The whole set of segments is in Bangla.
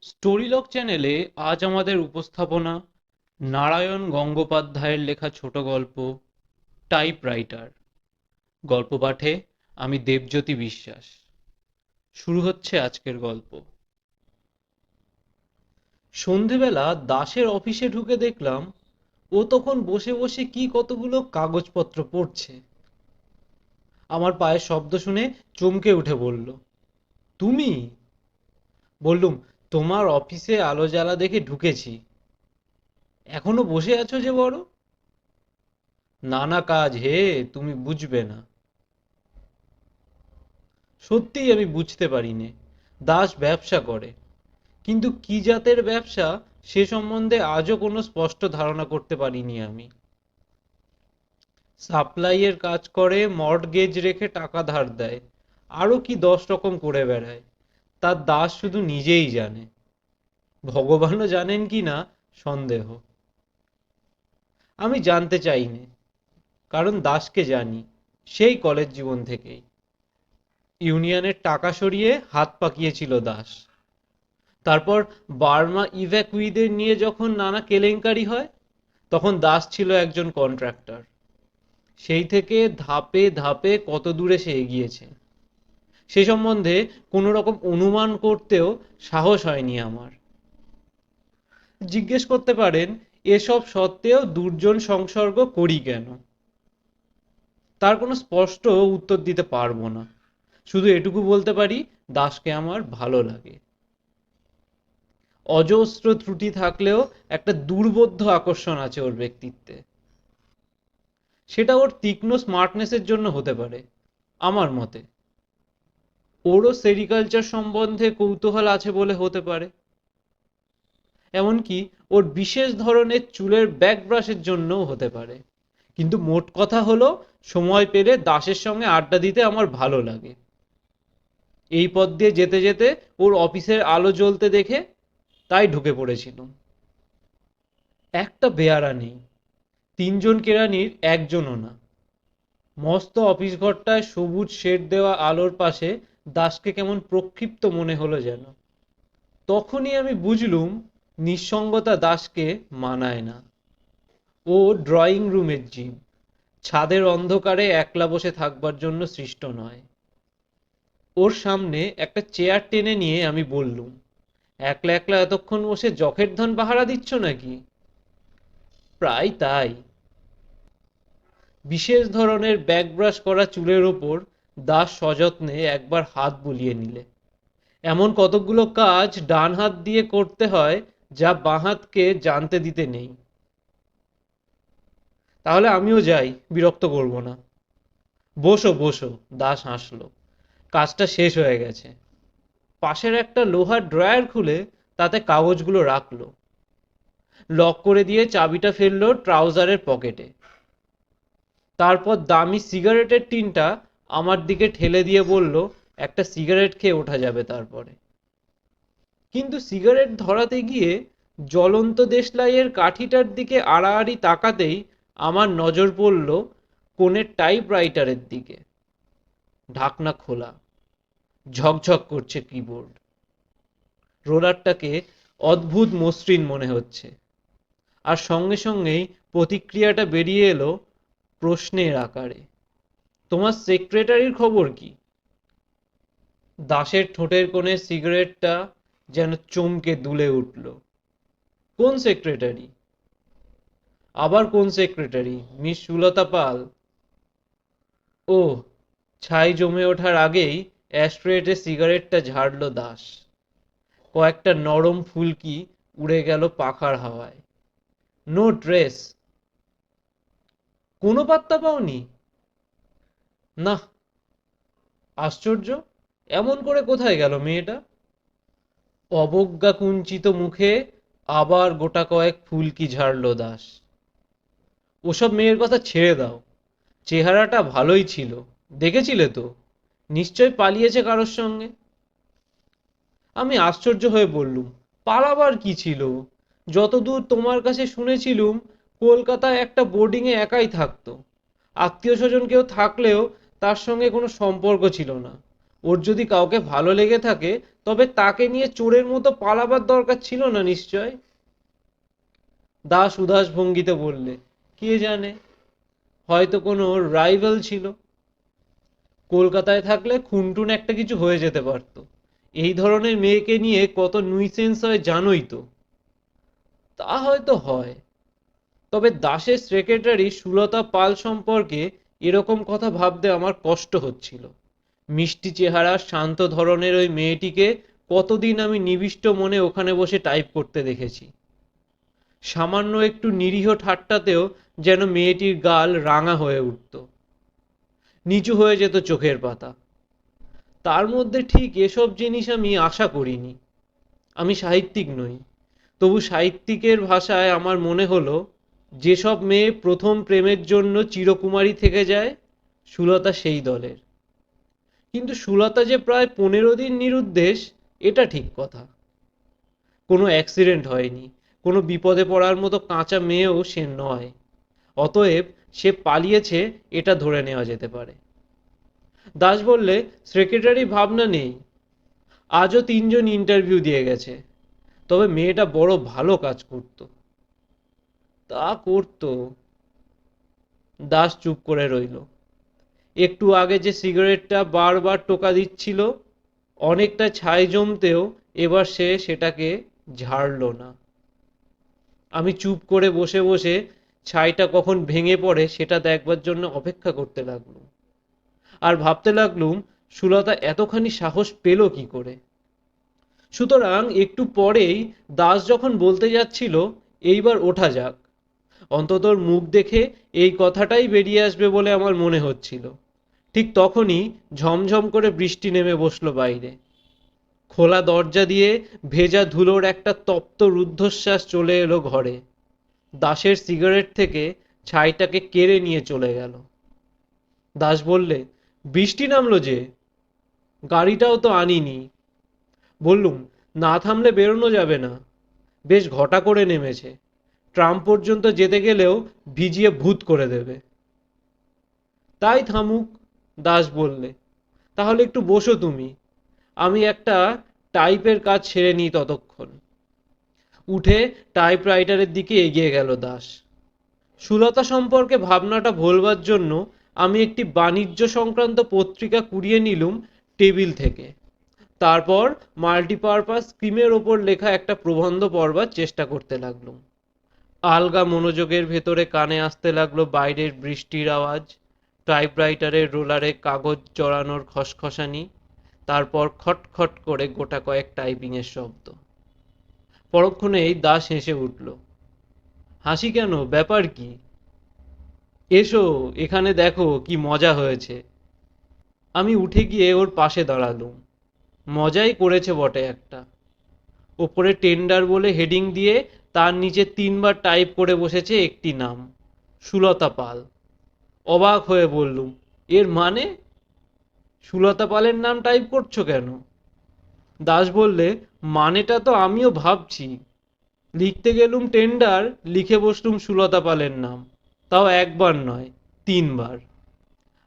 স্টোরিলগ চ্যানেলে আজ আমাদের উপস্থাপনা নারায়ণ গঙ্গোপাধ্যায়ের লেখা ছোট গল্প টাইপরাইটার। গল্প পাঠে আমি দেবজ্যোতি বিশ্বাস। শুরু হচ্ছে আজকের গল্প। সন্ধেবেলা দাসের অফিসে ঢুকে দেখলাম ও তখন বসে বসে কি কতগুলো কাগজপত্র পড়ছে। আমার পায়ের শব্দ শুনে চমকে উঠে বলল, তুমি? বললুম, তোমার অফিসে আলো জ্বালা দেখে ঢুকেছি। এখনো বসে আছো যে বড়? নানা কাজ হে, তুমি বুঝবে না। সত্যিই আমি বুঝতে পারিনে। দাস ব্যবসা করে, কিন্তু কি জাতের ব্যবসা সে সম্বন্ধে আজও কোনো স্পষ্ট ধারণা করতে পারিনি আমি। সাপ্লাইয়ের কাজ করে, মর্টগেজ রেখে টাকা ধার দেয়, আরো কি 10 রকম করে বেড়ায়। তার দাস শুধু নিজেই জানে, ভগবানও জানেন কি না সন্দেহ। আমি জানতে চাইনে, কারণ দাসকে জানি সেই কলেজ জীবন থেকেই। ইউনিয়নের টাকা সরিয়ে হাত পাকিয়েছিল দাস। তারপর বার্মা ইভ্যাকুইদের নিয়ে যখন নানা কেলেঙ্কারি হয়, তখন দাস ছিল একজন কন্ট্রাক্টর। সেই থেকে ধাপে ধাপে কত দূরে সে এগিয়েছে সে সম্বন্ধে কোনো রকম অনুমান করতেও সাহস হয়নি আমার। জিজ্ঞেস করতে পারেন, এসব সত্ত্বেও দুর্জন সংসর্গ করি কেন? তার কোনো স্পষ্ট উত্তর দিতে পারবো না। শুধু এটুকু বলতে পারি, দাসকে আমার ভালো লাগে। অজস্র ত্রুটি থাকলেও একটা দুর্বোধ্য আকর্ষণ আছে ওর ব্যক্তিত্বে। সেটা ওর তীক্ষ্ণ স্মার্টনেসের জন্য হতে পারে আমার মতে। ওরও সেরিকালচার সম্বন্ধে কৌতূহল আছে বলে হতে পারে। এমনকি ওর বিশেষ ধরনের চুলের ব্যাক ব্রাশের জন্যও হতে পারে। কিন্তু মোট কথা হলো, সময় পেলে দাসের সঙ্গে আড্ডা দিতে আমার ভালো লাগে। এই পথ দিয়ে যেতে যেতে ওর অফিসের আলো জ্বলতে দেখে তাই ঢুকে পড়েছিলাম। একটা বেয়ারা নেই, 3জন কেরানির একজনও না। মস্ত অফিস ঘরটায় সবুজ শেড দেওয়া আলোর পাশে দাসকে কেমন প্রক্ষিপ্ত মনে হলো যেন। তখনই আমি বুঝলুম, নিঃসঙ্গতা দাসকে মানায় না। ও ড্রয়িং রুমের জীব, ছাদের অন্ধকারে একলা বসে থাকবার জন্য সৃষ্ট নয়। ওর সামনে একটা চেয়ার টেনে নিয়ে আমি বললুম, একলা একলা এতক্ষণ বসে যখের ধন পাহারা দিচ্ছ নাকি? প্রায় তাই। বিশেষ ধরনের ব্যাকব্রাশ করা চুলের ওপর দাস সযত্নে একবার হাত বুলিয়ে নিলে। এমন কতকগুলো কাজ ডান হাত দিয়ে করতে হয় যা বাঁ হাতকে জানতে দিতে নেই। তাহলে আমিও যাই, বিরক্ত করব না। বসো বসো, দাস হাসলো। কাজটা শেষ হয়ে গেছে। পাশের একটা লোহার ড্রয়ার খুলে তাতে কাগজগুলো রাখলো। লক করে দিয়ে চাবিটা ফেললো ট্রাউজারের পকেটে। তারপর দামি সিগারেটের টিনটা আমার দিকে ঠেলে দিয়ে বলল, একটা সিগারেট খেয়ে ওঠা যাবে তারপরে। কিন্তু সিগারেট ধরাতে গিয়ে জ্বলন্ত দেশলাইয়ের কাঠিটার দিকে আড়াআড়ি তাকাতেই আমার নজর পড়ল কোণের টাইপরাইটারের দিকে। ঢাকনা খোলা, ঝকঝক করছে কিবোর্ড। রোলারটাকে অদ্ভুত মসৃণ মনে হচ্ছে। আর সঙ্গে সঙ্গেই প্রতিক্রিয়াটা বেরিয়ে এলো প্রশ্নের আকারে, তোমার সেক্রেটারির খবর কি? দাসের ঠোঁটের কোণে সিগারেটটা যেন চমকে দুলে উঠল। কোন সেক্রেটারি? আবার কোন সেক্রেটারি? মিস সুলতা পাল? ও। ছাই জমে ওঠার আগেই অ্যাশট্রেতে সিগারেটটা ঝাড়ল দাস। কয়েকটা নরম ফুলকি উড়ে গেল পাখার হাওয়ায়। No trace? কোনো পাত্তা পাওনি? না। আশ্চর্য, এমন করে কোথায় গেল মেয়েটা? অবজ্ঞা কুঞ্চিত মুখে আবার গোটা কয়েক ফুলকি ঝাড়ল দাস। ওসব মেয়ের কথা ছেড়ে দাও। চেহারাটা ভালোই ছিল, দেখেছিলে তো? নিশ্চয় পালিয়েছে কারোর সঙ্গে। আমি আশ্চর্য হয়ে বললুম, পালাবার কি ছিল? যতদূর তোমার কাছে শুনেছিলুম, কলকাতায় একটা বোর্ডিংয়ে একাই থাকতো। আত্মীয় স্বজন কেউ থাকলেও তার সঙ্গে কোনো সম্পর্ক ছিল না। ওর যদি কাউকে ভালো লেগে থাকে তবে তাকে নিয়ে চোরের মতো পালাবার দরকার ছিল না নিশ্চয়। দাস উদাস ভঙ্গিতে বললে, কে জানে, হয়তো কোনো রাইভাল ছিল। কলকাতায় থাকলে খুনটুন একটা কিছু হয়ে যেতে পারতো। এই ধরনের মেয়েকে নিয়ে কত নুইসেন্স হয় জানোই তো। তা হয়তো হয়, তবে দাসের সেক্রেটারি সুলতা পাল সম্পর্কে এরকম কথা ভাবতে আমার কষ্ট হচ্ছিল। মিষ্টি চেহারা শান্ত ধরনের ওই মেয়েটিকে কতদিন আমি নিবিষ্ট মনে ওখানে বসে টাইপ করতে দেখেছি। সামান্য একটু নিরীহ ঠাট্টাতেও যেন মেয়েটির গাল রাঙা হয়ে উঠত, নিচু হয়ে যেত চোখের পাতা। তার মধ্যে ঠিক এসব জিনিস আমি আশা করিনি। আমি সাহিত্যিক নই, তবু সাহিত্যিকের ভাষায় আমার মনে হলো, যেসব মেয়ে প্রথম প্রেমের জন্য চিরকুমারী থেকে যায়, সুলতা সেই দলের। কিন্তু সুলতা যে প্রায় 15 দিন নিরুদ্দেশ, এটা ঠিক কথা। কোনো অ্যাক্সিডেন্ট হয়নি, কোনো বিপদে পড়ার মতো কাঁচা মেয়েও সে নয়। অতএব সে পালিয়েছে, এটা ধরে নেওয়া যেতে পারে। দাস বললে, সেক্রেটারি ভাবনা নেই, আজও 3জন ইন্টারভিউ দিয়ে গেছে। তবে মেয়েটা বড় ভালো কাজ করত। তা করত। দাস চুপ করে রইল। একটু আগে যে সিগারেটটা বারবার টোকা দিচ্ছিল, অনেকটা ছাই জমতেও এবার সে সেটাকে ঝাড়ল না। আমি চুপ করে বসে বসে ছাইটা কখন ভেঙে পড়ে সেটা দেখবার জন্য অপেক্ষা করতে লাগলুম। আর ভাবতে লাগলুম, সুলতা এতখানি সাহস পেল কি করে। সুতরাং একটু পরেই দাস যখন বলতে যাচ্ছিল, এইবার ওঠা যাক, অন্তত ওর মুখ দেখে এই কথাটাই বেরিয়ে আসবে বলে আমার মনে হচ্ছিল, ঠিক তখনই ঝমঝম করে বৃষ্টি নেমে বসলো বাইরে। খোলা দরজা দিয়ে ভেজা ধুলোর একটা তপ্ত রুদ্ধশ্বাস চলে এলো ঘরে। দাসের সিগারেট থেকে ছাইটাকে কেড়ে নিয়ে চলে গেল। দাস বললে, বৃষ্টি নামলো যে, গাড়িটাও তো আনিনি। বললুম, না থামলে বেরোনো যাবে না, বেশ ঘটা করে নেমেছে, ট্রাম পর্যন্ত যেতে গেলেও ভিজিয়ে ভূত করে দেবে। তাই থামুক, দাস বললে, তাহলে একটু বসো তুমি, আমি একটা টাইপের কাজ সেরে নিই ততক্ষণ। উঠে টাইপরাইটারের দিকে এগিয়ে গেল দাস। সুলতা সম্পর্কে ভাবনাটা ভোলবার জন্য আমি একটি বাণিজ্য সংক্রান্ত পত্রিকা কুড়িয়ে নিলুম টেবিল থেকে। তারপর মাল্টিপারপাস স্কিমের ওপর লেখা একটা প্রবন্ধ পড়বার চেষ্টা করতে লাগলুম। আলগা মনোযোগের ভেতরে কানে আসতে লাগলো বাইরের বৃষ্টির আওয়াজ, টাইপরাইটারের রোলারে কাগজ জড়ানোর খসখসানি, তারপর খটখট করে গোটা কয়েক টাইপিংয়ের শব্দ। পরক্ষণেই দাস হেসে উঠল। হাসি কেন, ব্যাপার কি? এসো, এখানে দেখো কি মজা হয়েছে। আমি উঠে গিয়ে ওর পাশে দাঁড়ালুম। মজাই করেছে বটে একটা। ওপরে টেন্ডার বলে হেডিং দিয়ে তার নিচে 3বার টাইপ করে বসেছে একটি নাম, সুলতা পাল। অবাক হয়ে বললুম, এর মানে? সুলতা পালের নাম টাইপ করছো কেন? দাস বললে, মানেটা তো আমিও ভাবছি। লিখতে গেলুম টেন্ডার, লিখে বসলুম সুলতা পালের নাম, তাও একবার নয়, 3বার।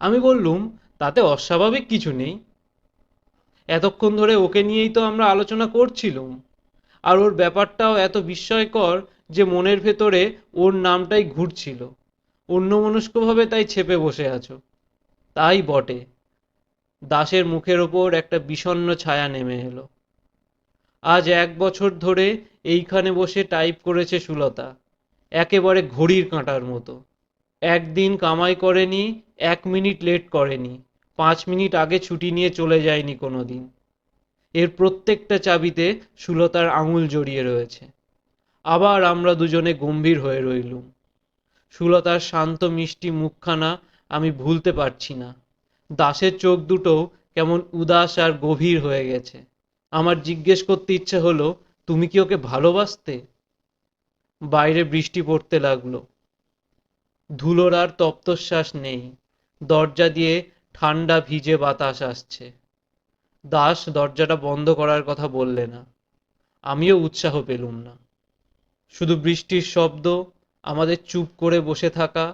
আমি বললুম, তাতে অস্বাভাবিক কিছু নেই। এতক্ষণ ধরে ওকে নিয়েই তো আমরা আলোচনা করছিলুম, আর ওর ব্যাপারটাও এত বিস্ময়কর যে মনের ভেতরে ওর নামটাই ঘুরছিল। অন্যমনস্কভাবে তাই ছেপে বসে আছো। তাই বটে। দাসের মুখের ওপর একটা বিষণ্ণ ছায়া নেমে এলো। আজ 1 বছর ধরে এইখানে বসে টাইপ করেছে সুলতা, একেবারে ঘড়ির কাঁটার মতো। একদিন কামাই করেনি, 1 মিনিট লেট করেনি, 5 মিনিট আগে ছুটি নিয়ে চলে যায়নি কোনোদিন। এর প্রত্যেকটা চাবিতে সুলতার আঙুল জড়িয়ে রয়েছে। আবার আমরা দুজনে গম্ভীর হয়ে রইলুম। সুলতার শান্ত মিষ্টি মুখখানা আমি ভুলতে পারছি না। দাসের চোখ দুটো কেমন উদাস আর গভীর হয়ে গেছে। আমার জিজ্ঞেস করতে ইচ্ছে হলো, তুমি কি ওকে ভালোবাসতে? বাইরে বৃষ্টি পড়তে লাগলো। ধুলোর আর তপ্তশ্বাস নেই। দরজা দিয়ে ঠান্ডা ভিজে বাতাস আসছে। দাস দরজাটা বন্ধ করার কথা বললে না। আমিও উৎসাহ পেলুম না। শুধু বৃষ্টির শব্দ, আমাদের চুপ করে বসে থাকা,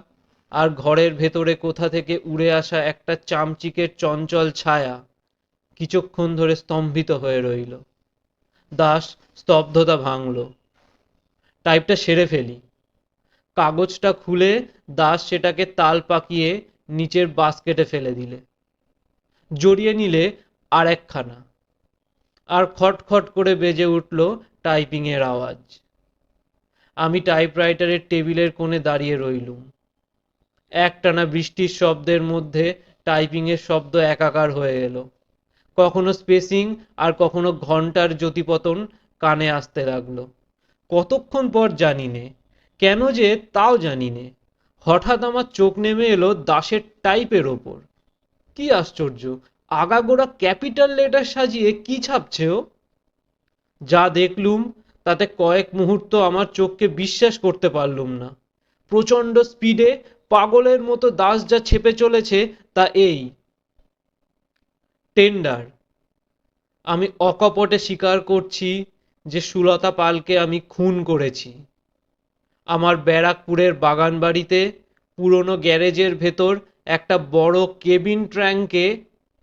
আর ঘরের ভেতরে কোথা থেকে উড়ে আসা একটা চামচিকের চঞ্চল ছায়া, কিছুক্ষণ ধরে স্তম্ভিত হয়ে রইল। দাস স্তব্ধতা ভাঙল। টাইপটা সেরে ফেলি। কাগজটা খুলে দাস সেটাকে তাল পাকিয়ে নিচের বাস্কেটে ফেলে দিলে। জড়িয়ে নিলে আর একখানা। আর খটখট করে বেজে উঠল টাইপিং এর আওয়াজ। আমি টাইপরাইটারের টেবিলের কোণে দাঁড়িয়ে রইলুম। একটানা বৃষ্টির শব্দের মধ্যে টাইপিং এর শব্দ একাকার হয়ে এলো। কখনো স্পেসিং আর কখনো ঘন্টার জ্যোতিপতন কানে আসতে লাগলো। কতক্ষণ পর জানি নে, কেন যে তাও জানি নে, হঠাৎ আমার চোখ নেমে এলো দাসের টাইপের ওপর। কি আশ্চর্য, আগাগোড়া ক্যাপিটাল লেটার সাজিয়ে কি ছাপছে ও! যা দেখলুম তাতে কয়েক মুহূর্ত আমার চোখকে বিশ্বাস করতে পারলুম না। প্রচন্ড স্পিডে পাগলের মতো দাস যা ছেপে চলেছে তা এই: টেন্ডার। আমি অকপটে স্বীকার করছি যে সুলতা পালকে আমি খুন করেছি। আমার ব্যারাকপুরের বাগান বাড়িতে পুরনো গ্যারেজের ভেতর একটা বড় কেবিন ট্র্যাঙ্কে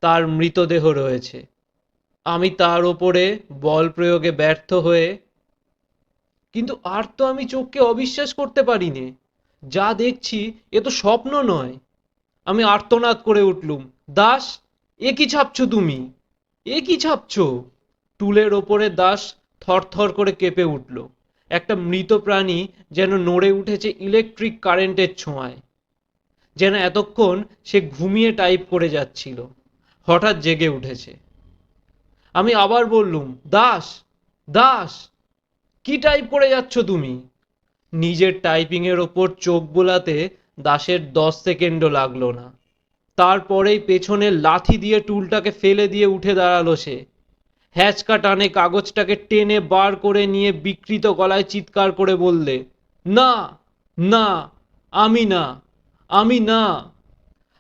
তার মৃতদেহ রয়েছে। আমি তার ওপরে বল প্রয়োগে ব্যর্থ হয়ে, কিন্তু আর তো আমি চোখকে অবিশ্বাস করতে পারি নে। যা দেখছি এ তো স্বপ্ন নয়। আমি আর্তনাদ করে উঠলুম, দাস, এ কি ছাপছো তুমি? এ কি ছাপছো? টুলের ওপরে দাস থরথর করে কেঁপে উঠল। একটা মৃত প্রাণী যেন নড়ে উঠেছে ইলেকট্রিক কারেন্টের ছোঁয়ায়। যেন এতক্ষণ সে ঘুমিয়ে টাইপ করে যাচ্ছিল, হঠাৎ জেগে উঠেছে। আমি আবার বললুম, দাস, দাস, কি টাইপ করে যাচ্ছ তুমি? নিজের টাইপিং এর ওপর চোখ বোলাতে দাসের 10 সেকেন্ডও লাগলো না। তারপরেই পেছনে লাথি দিয়ে টুলটাকে ফেলে দিয়ে উঠে দাঁড়ালো সে। হ্যাচকা টানে কাগজটাকে টেনে বার করে নিয়ে বিকৃত গলায় চিৎকার করে বললে, না, না, আমি না, আমি না।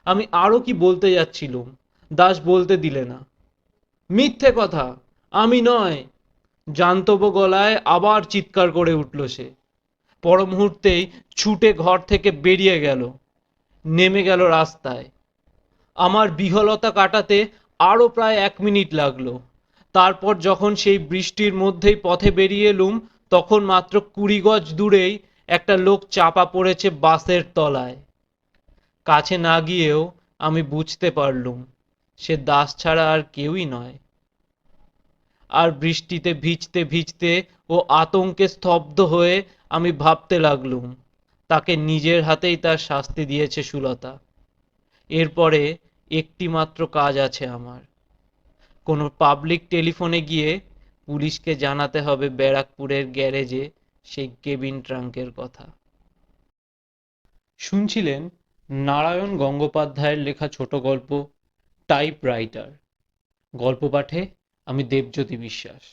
আমি আরো কি বলতে যাচ্ছিলুম, দাস বলতে দিলে না। মিথ্যে কথা, আমি নয়। জান্তব গলায় আবার চিৎকার করে উঠল সে। পর মুহূর্তেই ছুটে ঘর থেকে বেরিয়ে গেল, নেমে গেল রাস্তায়। আমার বিহলতা কাটাতে আরো প্রায় 1 মিনিট লাগলো। তারপর যখন সেই বৃষ্টির মধ্যেই পথে বেরিয়ে এলুম, তখন মাত্র 20 গজ দূরেই একটা লোক চাপা পড়েছে বাসের তলায়। কাছে না গিয়েও আমি বুঝতে পারলুম সে দাস ছাড়া আর কেউই নয়। আর বৃষ্টিতে ভিজতে ভিজতে ও আতঙ্কে স্তব্ধ হয়ে আমি ভাবতে লাগলুম, তাকে নিজের হাতেই তার শাস্তি দিয়েছে সুলতা। এরপরে একটি মাত্র কাজ আছে আমার। কোনো পাবলিক টেলিফোনে গিয়ে পুলিশকে জানাতে হবে ব্যারাকপুরের গ্যারেজে সেই কেবিন ট্রাঙ্কের কথা। শুনছিলেন নারায়ণ গঙ্গোপাধ্যায়ের লেখা ছোট গল্প টাইপরাইটার। গল্প পাঠে আমি দেবজ্যোতি বিশ্বাস।